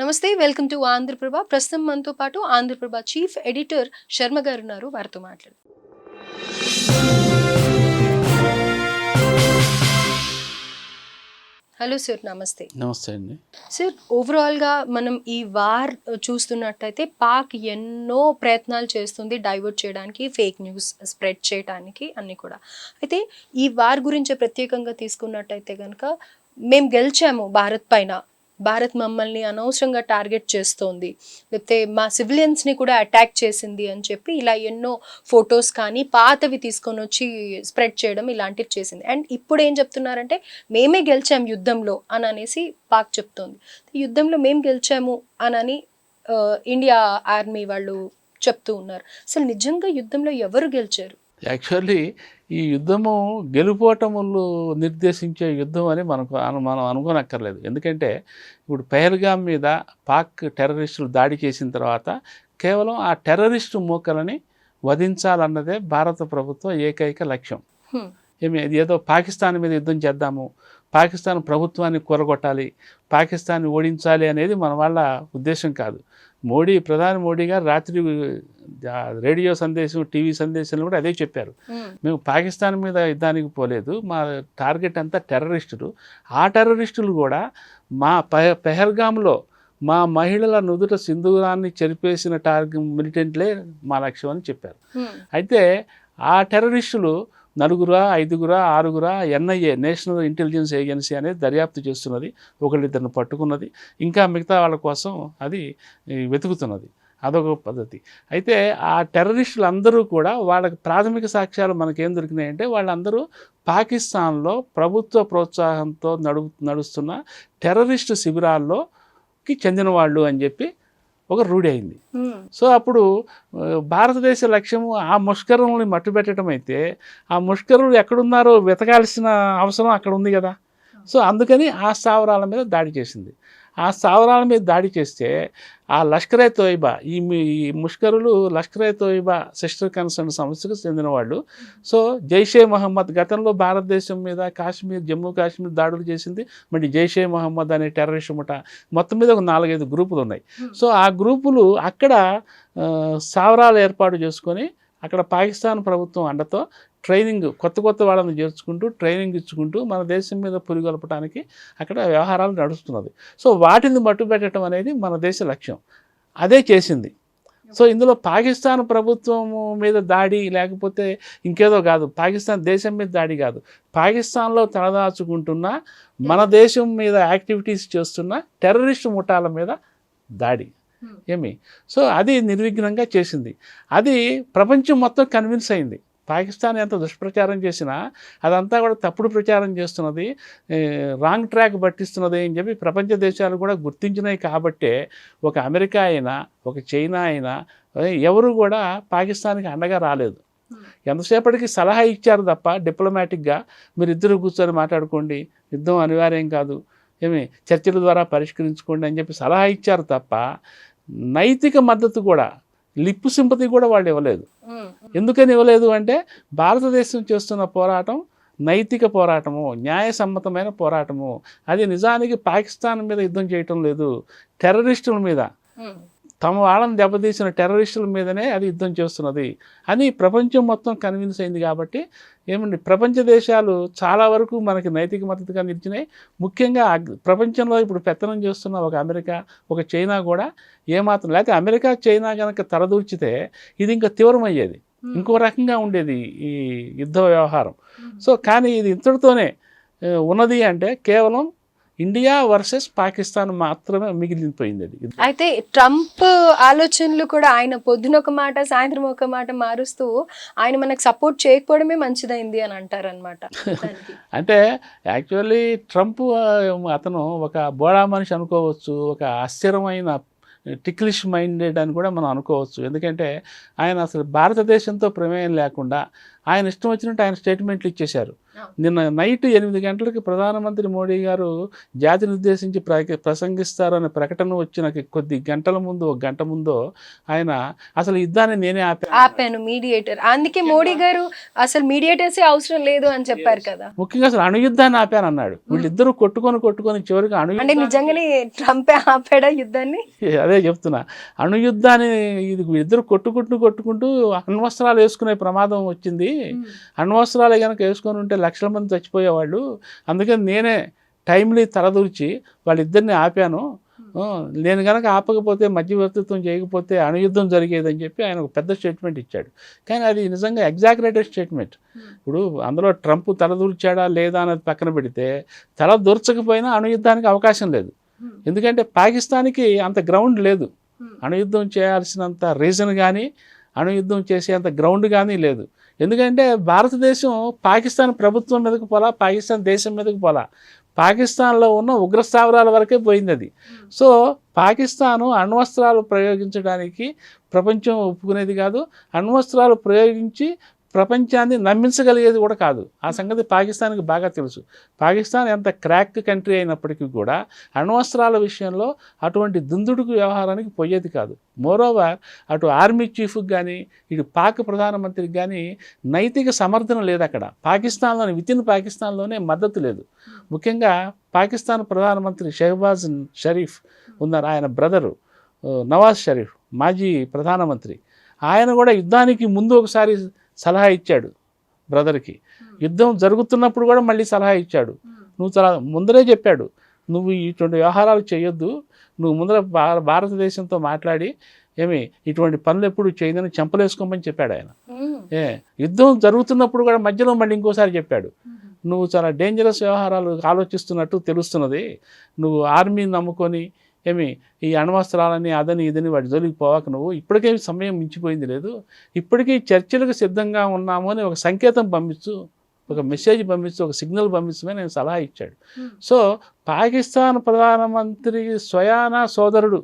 నమస్తే, welcome to Andhraprabha. ప్రస్తుతం మనతో పాటు ఆంధ్రప్రభ చీఫ్ ఎడిటర్ శర్మ గారు ఉన్నారు. వారితో మాట్లాడు. హలో సార్, నమస్తే. నమస్తే అండి. సార్, ఓవరాల్గా మనం ఈ వార్ చూస్తున్నట్టయితే పాక్ ఎన్నో ప్రయత్నాలు చేస్తుంది డైవర్ట్ చేయడానికి, ఫేక్ న్యూస్ స్ప్రెడ్ చేయడానికి అన్నీ కూడా. అయితే ఈ వార్ గురించి ప్రత్యేకంగా తీసుకున్నట్టయితే కనుక మేము గెలిచాము భారత్ పైన, భారత్ మమ్మల్ని అనవసరంగా టార్గెట్ చేస్తోంది, లేకపోతే మా సివిలియన్స్ని కూడా అటాక్ చేసింది అని చెప్పి ఇలా ఎన్నో ఫొటోస్ కానీ పాతవి తీసుకొని వచ్చి స్ప్రెడ్ చేయడం ఇలాంటివి చేసింది. అండ్ ఇప్పుడు ఏం చెప్తున్నారంటే మేమే గెలిచాము యుద్ధంలో అని అనేసి పాక్ చెప్తోంది. యుద్ధంలో మేము గెలిచాము అని ఇండియా ఆర్మీ వాళ్ళు చెప్తూ ఉన్నారు. అసలు నిజంగా యుద్ధంలో ఎవరు గెలిచారు? యాక్చువల్లీ ఈ యుద్ధము గెలుపోటములు నిర్దేశించే యుద్ధం అని మనం అనుకోనక్కర్లేదు. ఎందుకంటే ఇప్పుడు పెహల్గామ్ మీద పాక్ టెర్రరిస్టులు దాడి చేసిన తర్వాత కేవలం ఆ టెర్రరిస్టు మూకలని వధించాలన్నదే భారత ప్రభుత్వం ఏకైక లక్ష్యం. ఏదో పాకిస్తాన్ మీద యుద్ధం చేద్దాము, పాకిస్తాన్ ప్రభుత్వాన్ని కూరగొట్టాలి, పాకిస్తాన్ని ఓడించాలి అనేది మన వాళ్ళ ఉద్దేశం కాదు. ప్రధాని మోడీ గారు రాత్రి రేడియో సందేశం, టీవీ సందేశంలో కూడా అదే చెప్పారు. మేము పాకిస్తాన్ మీద యుద్ధానికి పోలేదు, మా టార్గెట్ అంతా టెర్రరిస్టులు. ఆ టెర్రరిస్టులు కూడా మా పెహల్గామ్లో మా మహిళల నుదుట సింధూరాన్ని చెరిపేసిన మిలిటెంట్లే మా లక్ష్యం అని చెప్పారు. అయితే ఆ టెర్రరిస్టులు 4, 5, 6 NIA నేషనల్ ఇంటెలిజెన్స్ ఏజెన్సీ అనేది దర్యాప్తు చేస్తున్నది, ఒకళ్ళిద్దరిని పట్టుకున్నది, ఇంకా మిగతా వాళ్ళ కోసం అది వెతుకుతున్నది. అదొక పద్ధతి. అయితే ఆ టెర్రరిస్టులు అందరూ కూడా వాళ్ళకి ప్రాథమిక సాక్ష్యాలు మనకేం దొరికినాయంటే వాళ్ళందరూ పాకిస్తాన్లో ప్రభుత్వ ప్రోత్సాహంతో నడుస్తున్న టెర్రరిస్టు శిబిరాల్లోకి చెందిన వాళ్ళు అని చెప్పి ఒక రూఢి అయింది. సో అప్పుడు భారతదేశ లక్ష్యము ఆ ముష్కరుల్ని మట్టుబెట్టడం అయితే ఆ ముష్కరులు ఎక్కడున్నారో వెతకాల్సిన అవసరం అక్కడ ఉంది కదా. సో అందుకని ఆ స్థావరాల మీద దాడి చేసింది. ఆ స్థావరాల మీద దాడి చేస్తే ఆ లష్కరే తోయిబా, ఈ ముష్కరులు లష్కరే తోయిబా సిస్టర్ కన్సర్న్ సంస్థకు చెందిన వాళ్ళు. సో జైషే మహమ్మద్ గతంలో భారతదేశం మీద జమ్మూ కాశ్మీర్ దాడులు చేసింది. మరి జైషే మహమ్మద్ అనే టెర్రరిస్ట్ ముఠ మొత్తం మీద ఒక 4-5 గ్రూపులు ఉన్నాయి. సో ఆ గ్రూపులు అక్కడ స్థావరాలు ఏర్పాటు చేసుకొని అక్కడ పాకిస్తాన్ ప్రభుత్వం అండతో ట్రైనింగ్ కొత్త వాళ్ళని చేర్చుకుంటూ ట్రైనింగ్ ఇచ్చుకుంటూ మన దేశం మీద పురిగొల్పడానికి అక్కడ వ్యవహారాలు నడుస్తున్నది. సో వాటిని మట్టుబెట్టడం అనేది మన దేశ లక్ష్యం. అదే చేసింది. సో ఇందులో పాకిస్తాన్ ప్రభుత్వం మీద దాడి లేకపోతే ఇంకేదో కాదు, పాకిస్తాన్ దేశం మీద దాడి కాదు, పాకిస్తాన్లో తలదాచుకుంటున్న మన దేశం మీద యాక్టివిటీస్ చేస్తున్న టెర్రరిస్ట్ ముఠాల మీద దాడి. సో అది నిర్విఘ్నంగా చేసింది. అది ప్రపంచం మొత్తం కన్విన్స్ అయింది. పాకిస్తాన్ ఎంత దుష్ప్రచారం చేసినా అదంతా కూడా తప్పుడు ప్రచారం చేస్తున్నది, రాంగ్ ట్రాక్ పట్టిస్తున్నది అని చెప్పి ప్రపంచ దేశాలు కూడా గుర్తించినాయి. కాబట్టే ఒక అమెరికా అయినా ఒక చైనా అయినా ఎవరు కూడా పాకిస్తాన్కి అండగా రాలేదు. ఎంతసేపటికి సలహా ఇచ్చారు తప్ప డిప్లొమాటిక్గా మీరు ఇద్దరు కూర్చొని మాట్లాడుకోండి, యుద్ధం అనివార్యం కాదు, చర్చల ద్వారా పరిష్కరించుకోండి అని చెప్పి సలహా ఇచ్చారు తప్ప నైతిక మద్దతు కూడా, లిప్పు సింపతి కూడా వాళ్ళు ఇవ్వలేదు. ఎందుకని ఇవ్వలేదు అంటే భారతదేశం చేస్తున్న పోరాటం నైతిక పోరాటము, న్యాయసమ్మతమైన పోరాటము. అది నిజానికి పాకిస్తాన్ మీద యుద్ధం చేయటం లేదు, టెర్రరిస్టుల మీద, తమ వాళ్ళని దెబ్బతీసిన టెర్రరిస్టుల మీదనే అది యుద్ధం చేస్తున్నది అని ప్రపంచం మొత్తం కన్విన్స్ అయింది. కాబట్టి ప్రపంచ దేశాలు చాలా వరకు మనకి నైతిక మద్దతుగా నిలిచినాయి. ముఖ్యంగా ప్రపంచంలో ఇప్పుడు పెత్తనం చేస్తున్న ఒక అమెరికా, ఒక చైనా కూడా ఏమాత్రం, లేకపోతే అమెరికా చైనా కనుక తలదూర్చితే ఇది ఇంకా తీవ్రమయ్యేది, ఇంకో రకంగా ఉండేది ఈ యుద్ధ వ్యవహారం. సో కానీ ఇది ఇంతటితోనే ఉన్నది అంటే కేవలం ఇండియా వర్సెస్ పాకిస్తాన్ మాత్రమే మిగిలిపోయింది. అది అయితే ట్రంప్ ఆలోచనలు కూడా ఆయన పొద్దున ఒక మాట సాయంత్రం ఒక మాట మారుస్తూ ఆయన మనకు సపోర్ట్ చేయకపోవడమే మంచిదైంది అని అంటారనమాట. అంటే యాక్చువల్లీ ట్రంప్ అతను ఒక బోడా మనిషి అనుకోవచ్చు, ఒక అస్థిరమైన టిక్లిష్ మైండెడ్ అని కూడా మనం అనుకోవచ్చు. ఎందుకంటే ఆయన అసలు భారతదేశంతో ప్రమేయం లేకుండా ఆయన ఇష్టం వచ్చినట్టు ఆయన స్టేట్మెంట్లు ఇచ్చేశారు. నిన్న నైట్ 8 గంటలకి ప్రధానమంత్రి మోడీ గారు జాతిని ఉద్దేశించి ప్రసంగిస్తారు అనే ప్రకటన వచ్చిన కొద్ది గంటల ముందు, ఒక గంట ముందో ఆయన అసలు యుద్ధాన్ని నేనే ఆపాను మీడియేటర్, అందుకే మోడీ గారు అసలు మీడియేటర్సే అవసరం లేదు అని చెప్పారు కదా. ముఖ్యంగా అసలు అణుయుద్ధాన్ని ఆపాను అన్నాడు. వీళ్ళిద్దరూ కొట్టుకొని చివరికి అంటే నిజంగానే ట్రంపే ఆపాడా యుద్ధాన్ని? అదే చెప్తున్నా, అణుయుద్ధాన్ని ఇది ఇద్దరు కొట్టుకుంటూ అణ్వస్త్రాలు వేసుకునే ప్రమాదం వచ్చింది. అణ్వస్త్రాలు కనుక వేసుకొని ఉంటే లక్షల మంది చచ్చిపోయేవాళ్ళు. అందుకని నేనే టైమ్లీ తలదూర్చి వాళ్ళిద్దరిని ఆపాను. నేను కనుక ఆపకపోతే, మధ్యవర్తిత్వం చేయకపోతే అణుయుద్ధం జరిగేదని చెప్పి ఆయన ఒక పెద్ద స్టేట్మెంట్ ఇచ్చాడు. కానీ అది నిజంగా ఎగ్జాగరేటెడ్ స్టేట్మెంట్. ఇప్పుడు అందులో ట్రంప్ తలదూర్చాడా లేదా అనేది పక్కన పెడితే, తల దూర్చకపోయినా అణుయుద్ధానికి అవకాశం లేదు. ఎందుకంటే పాకిస్తాన్కి అంత గ్రౌండ్ లేదు. అణుయుద్ధం చేయాల్సినంత రీజన్ కానీ, అణుయుద్ధం చేసేంత గ్రౌండ్ కానీ లేదు. ఎందుకంటే భారతదేశం పాకిస్తాన్ ప్రభుత్వం మీదకి పోలా, పాకిస్తాన్ దేశం మీదకి పోలా, పాకిస్తాన్లో ఉన్న ఉగ్రస్థావరాల వరకే పోయింది అది. సో పాకిస్తాను అణ్వస్త్రాలు ప్రయోగించడానికి ప్రపంచం ఒప్పుకునేది కాదు. అణ్వస్త్రాలు ప్రయోగించి ప్రపంచాన్ని నమ్మించగలిగేది కూడా కాదు. ఆ సంగతి పాకిస్తాన్కి బాగా తెలుసు. పాకిస్తాన్ ఎంత క్రాక్ కంట్రీ అయినప్పటికీ కూడా అణ్వస్త్రాల విషయంలో అటువంటి దుందుడుకు వ్యవహారానికి పోయేది కాదు. మోరోవర్ అటు ఆర్మీ చీఫ్కి కానీ, ఇటు పాక్ ప్రధానమంత్రికి కానీ నైతిక సమర్థన లేదు అక్కడ. పాకిస్తాన్లోని వితిన్ పాకిస్తాన్లోనే మద్దతు లేదు. ముఖ్యంగా పాకిస్తాన్ ప్రధానమంత్రి షెహబాజ్ షరీఫ్ ఉన్నారు, ఆయన బ్రదరు నవాజ్ షరీఫ్, మాజీ ప్రధానమంత్రి. ఆయన కూడా యుద్ధానికి ముందు ఒకసారి సలహా ఇచ్చాడు బ్రదర్కి. యుద్ధం జరుగుతున్నప్పుడు కూడా మళ్ళీ సలహా ఇచ్చాడు. నువ్వు చాలా ముందరే చెప్పాడు, నువ్వు ఇటువంటి వ్యవహారాలు చేయొద్దు, నువ్వు ముందర భారతదేశంతో మాట్లాడి ఇటువంటి పనులు ఎప్పుడు చేయదని చెంపలేసుకోమని చెప్పాడు ఆయన. యుద్ధం జరుగుతున్నప్పుడు కూడా మధ్యలో మళ్ళీ ఇంకోసారి చెప్పాడు, నువ్వు చాలా డేంజరస్ వ్యవహారాలు ఆలోచిస్తున్నట్టు తెలుస్తున్నది, నువ్వు ఆర్మీని నమ్ముకొని ఈ అణ్వస్త్రాలని అదని ఇదని వాటి జోలికి పోవాక, నువ్వు ఇప్పటికే సమయం మించిపోయింది లేదు, ఇప్పటికీ చర్చలకు సిద్ధంగా ఉన్నాము అని ఒక సంకేతం పంపించు, ఒక మెసేజ్ పంపించు, ఒక సిగ్నల్ పంపించమని నేను సలహా ఇచ్చాడు. సో పాకిస్తాన్ ప్రధానమంత్రి స్వయాన సోదరుడు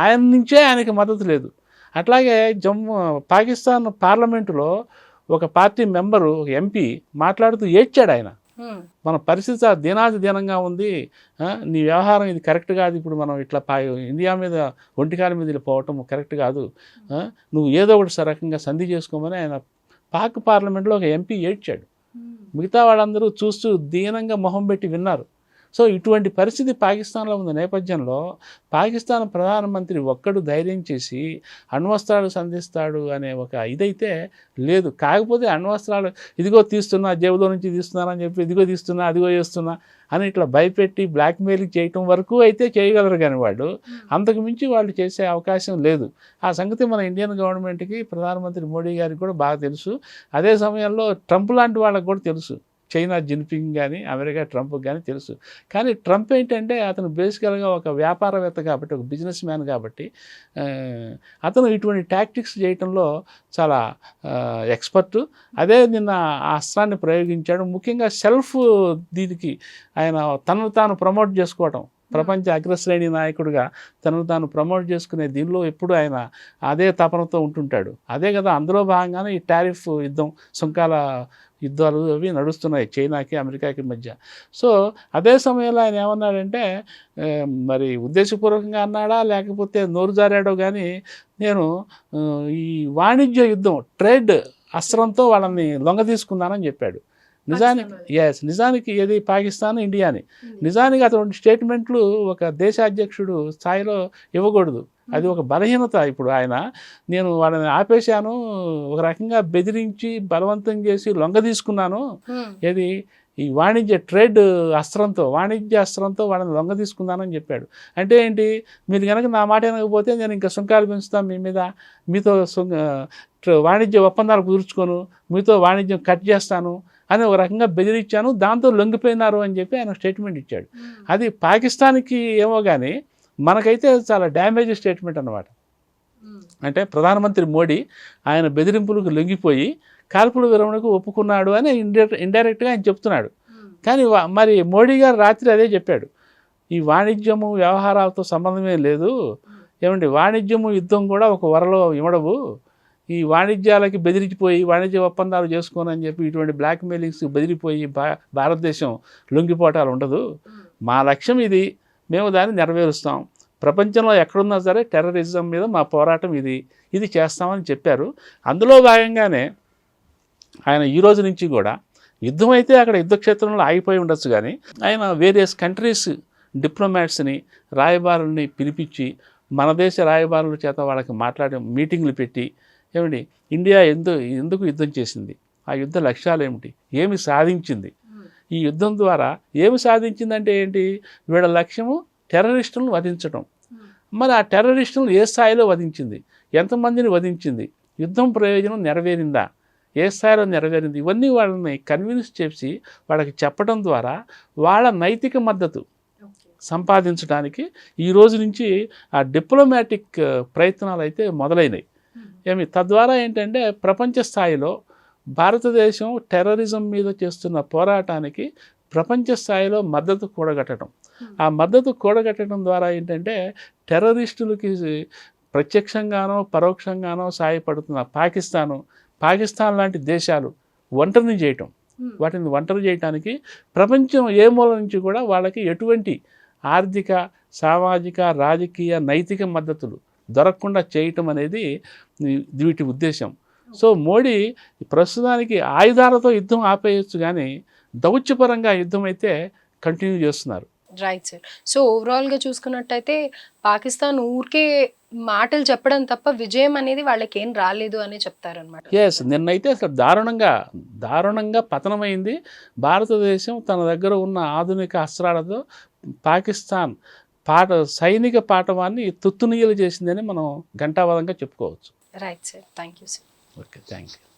ఆయన నుంచే ఆయనకి మద్దతు లేదు. అట్లాగే పాకిస్తాన్ పార్లమెంటులో ఒక పార్టీ మెంబరు, ఒక ఎంపీ మాట్లాడుతూ ఏడ్చాడు ఆయన. మన పరిస్థితి దీనాదిదీనంగా ఉంది, నీ వ్యవహారం ఇది కరెక్ట్ కాదు, ఇప్పుడు మనం ఇట్లా ఇండియా మీద ఒంటికాల మీద పోవటం కరెక్ట్ కాదు, నువ్వు ఏదో ఒకటి రకంగా సంధి చేసుకోమని ఆయన పాక్ పార్లమెంట్లో ఒక ఎంపీ ఏడ్చాడు. మిగతా వాళ్ళందరూ చూస్తూ దీనంగా మొహం పెట్టి విన్నారు. సో ఇటువంటి పరిస్థితి పాకిస్తాన్లో ఉన్న నేపథ్యంలో పాకిస్తాన్ ప్రధానమంత్రి ఒక్కడు ధైర్యం చేసి అణ్వస్త్రాలు సంధిస్తాడు అనే ఒక ఇదైతే లేదు. కాకపోతే అణ్వస్త్రాలు ఇదిగో తీస్తున్నా, జేబులో నుంచి తీస్తున్నానని చెప్పి ఇదిగో తీస్తున్నా, అదిగో చేస్తున్నా అని ఇట్లా భయపెట్టి బ్లాక్మెయిలింగ్ చేయటం వరకు అయితే చేయగలరు. కానీ వాళ్ళు అంతకు మించి వాళ్ళు చేసే అవకాశం లేదు. ఆ సంగతి మన ఇండియన్ గవర్నమెంట్కి, ప్రధానమంత్రి మోడీ గారికి కూడా బాగా తెలుసు. అదే సమయంలో ట్రంప్ లాంటి వాళ్ళకి కూడా తెలుసు. చైనా జిన్పింగ్ కానీ, అమెరికా ట్రంప్ కానీ తెలుసు. కానీ ట్రంప్ ఏంటంటే అతను బేసికల్గా ఒక వ్యాపారవేత్త కాబట్టి, ఒక బిజినెస్ మ్యాన్ కాబట్టి అతను ఇటువంటి టాక్టిక్స్ చేయటంలో చాలా ఎక్స్పర్టు. అదే నిన్న ఆ అస్త్రాన్ని ప్రయోగించాడు. ముఖ్యంగా సెల్ఫ్ దీనికి ఆయన తనను తాను ప్రమోట్ చేసుకోవటం, ప్రపంచ అగ్రశ్రేణి నాయకుడిగా తనను తాను ప్రమోట్ చేసుకునే దీనిలో ఎప్పుడు ఆయన అదే తపనతో ఉంటుంటాడు. అదే కదా అందులో భాగంగానే ఈ టారిఫ్ యుద్ధం, సుంకాల యుద్ధాలు అవి నడుస్తున్నాయి చైనాకి అమెరికాకి మధ్య. సో అదే సమయంలో ఆయన ఏమన్నాడంటే, మరి ఉద్దేశపూర్వకంగా అన్నాడా లేకపోతే నోరు జారాడో కానీ, నేను ఈ వాణిజ్య యుద్ధం, ట్రేడ్ అస్త్రంతో వాళ్ళని లొంగ తీసుకున్నానని చెప్పాడు. నిజానికి ఏది పాకిస్తాన్, ఇండియాని నిజానికి అటువంటి స్టేట్మెంట్లు ఒక దేశాధ్యక్షుడు స్థాయిలో ఇవ్వకూడదు. అది ఒక బలహీనత. ఇప్పుడు ఆయన నేను వాళ్ళని ఆపేశాను, ఒక రకంగా బెదిరించి బలవంతం చేసి లొంగ తీసుకున్నాను, ఏది ఈ వాణిజ్య అస్త్రంతో వాళ్ళని లొంగ తీసుకున్నానని చెప్పాడు. అంటే ఏంటి, మీరు కనుక నా మాట వినకపోతే నేను ఇంకా సుంకాలు పెంచుతాను మీ మీద, మీతో వాణిజ్య ఒప్పందాలు కుదుర్చుకోను, మీతో వాణిజ్యం కట్ చేస్తాను అని ఒక రకంగా బెదిరించాను, దాంతో లొంగిపోయినారు అని చెప్పి ఆయన స్టేట్మెంట్ ఇచ్చాడు. అది పాకిస్తాన్కి ఏమో కానీ మనకైతే చాలా డ్యామేజ్ స్టేట్మెంట్ అన్నమాట. అంటే ప్రధానమంత్రి మోడీ ఆయన బెదిరింపులకు లొంగిపోయి కాల్పుల విరమణకు ఒప్పుకున్నాడు అని ఇండైరెక్ట్గా ఆయన చెప్తున్నాడు. కానీ మరి మోడీ గారు రాత్రి అదే చెప్పాడు, ఈ వాణిజ్యము వ్యవహారాలతో సంబంధమే లేదు, వాణిజ్యము యుద్ధం కూడా ఒక వరలో ఇమడవు, ఈ వాణిజ్యాలకి బెదిరిపోయి వాణిజ్య ఒప్పందాలు చేసుకోనని చెప్పి ఇటువంటి బ్లాక్ మెయిలింగ్స్ బెదిరిపోయి భారతదేశం లొంగిపోవటాలు ఉండదు. మా లక్ష్యం ఇది, మేము దాన్ని నెరవేరుస్తాం. ప్రపంచంలో ఎక్కడున్నా సరే టెర్రరిజం మీద మా పోరాటం ఇది చేస్తామని చెప్పారు. అందులో భాగంగానే ఆయన ఈ రోజు నుంచి కూడా యుద్ధం అయితే అక్కడ యుద్ధక్షేత్రంలో ఆగిపోయి ఉండొచ్చు, కానీ ఆయన వేరియస్ కంట్రీస్ డిప్లొమాట్స్ని, రాయబారుల్ని పిలిపించి మన దేశ రాయబారుల చేత వాళ్ళకి మాట్లాడే మీటింగ్లు పెట్టి, ఏమిటి ఇండియా ఎందుకు యుద్ధం చేసింది, ఆ యుద్ధ లక్ష్యాలు ఏమిటి, ఏమి సాధించింది, ఈ యుద్ధం ద్వారా ఏమి సాధించిందంటే ఏంటి, వీళ్ళ లక్ష్యము టెర్రరిస్టులను వధించడం. మరి ఆ టెర్రరిస్టులను ఏ స్థాయిలో వధించింది, ఎంతమందిని వధించింది, యుద్ధం ప్రయోజనం నెరవేరిందా, ఏ స్థాయిలో నెరవేరింది, ఇవన్నీ వాళ్ళని కన్విన్స్ చేసి వాళ్ళకి చెప్పడం ద్వారా వాళ్ళ నైతిక మద్దతు సంపాదించడానికి ఈ రోజు నుంచి ఆ డిప్లొమాటిక్ ప్రయత్నాలు అయితే మొదలైనవి. తద్వారా ఏంటంటే ప్రపంచ స్థాయిలో భారతదేశం టెర్రరిజం మీద చేస్తున్న పోరాటానికి ప్రపంచ స్థాయిలో మద్దతు కూడగట్టడం. ఆ మద్దతు కూడగట్టడం ద్వారా ఏంటంటే టెర్రరిస్టులకి ప్రత్యక్షంగానో పరోక్షంగానో సాయపడుతున్న పాకిస్తాన్ లాంటి దేశాలు ఒంటరిని చేయటం, వాటిని ఒంటరి చేయటానికి ప్రపంచం ఏ మూల నుంచి కూడా వాళ్ళకి ఎటువంటి ఆర్థిక, సామాజిక, రాజకీయ, నైతిక మద్దతులు దొరకకుండా చేయటం అనేది వీటి ఉద్దేశం. సో మోడీ ప్రస్తుతానికి ఆయుధాలతో యుద్ధం ఆపేయచ్చు, కానీ దౌత్యపరంగా యుద్ధం అయితే కంటిన్యూ చేస్తున్నారు. Right sir. సో ఓవరాల్గా చూసుకున్నట్టయితే పాకిస్తాన్ ఊరికే మాటలు చెప్పడం తప్ప విజయం అనేది వాళ్ళకి ఏం రాలేదు అని చెప్తారనమాట. ఎస్, నిన్నైతే అసలు దారుణంగా పతనమైంది. భారతదేశం తన దగ్గర ఉన్న ఆధునిక అస్త్రాలతో పాకిస్తాన్ సైనిక పాఠవాన్ని తుత్తునీయలు చేసిందని మనం ఘంటావాదంగా చెప్పుకోవచ్చు. Right sir, thank you sir. Okay, thank you.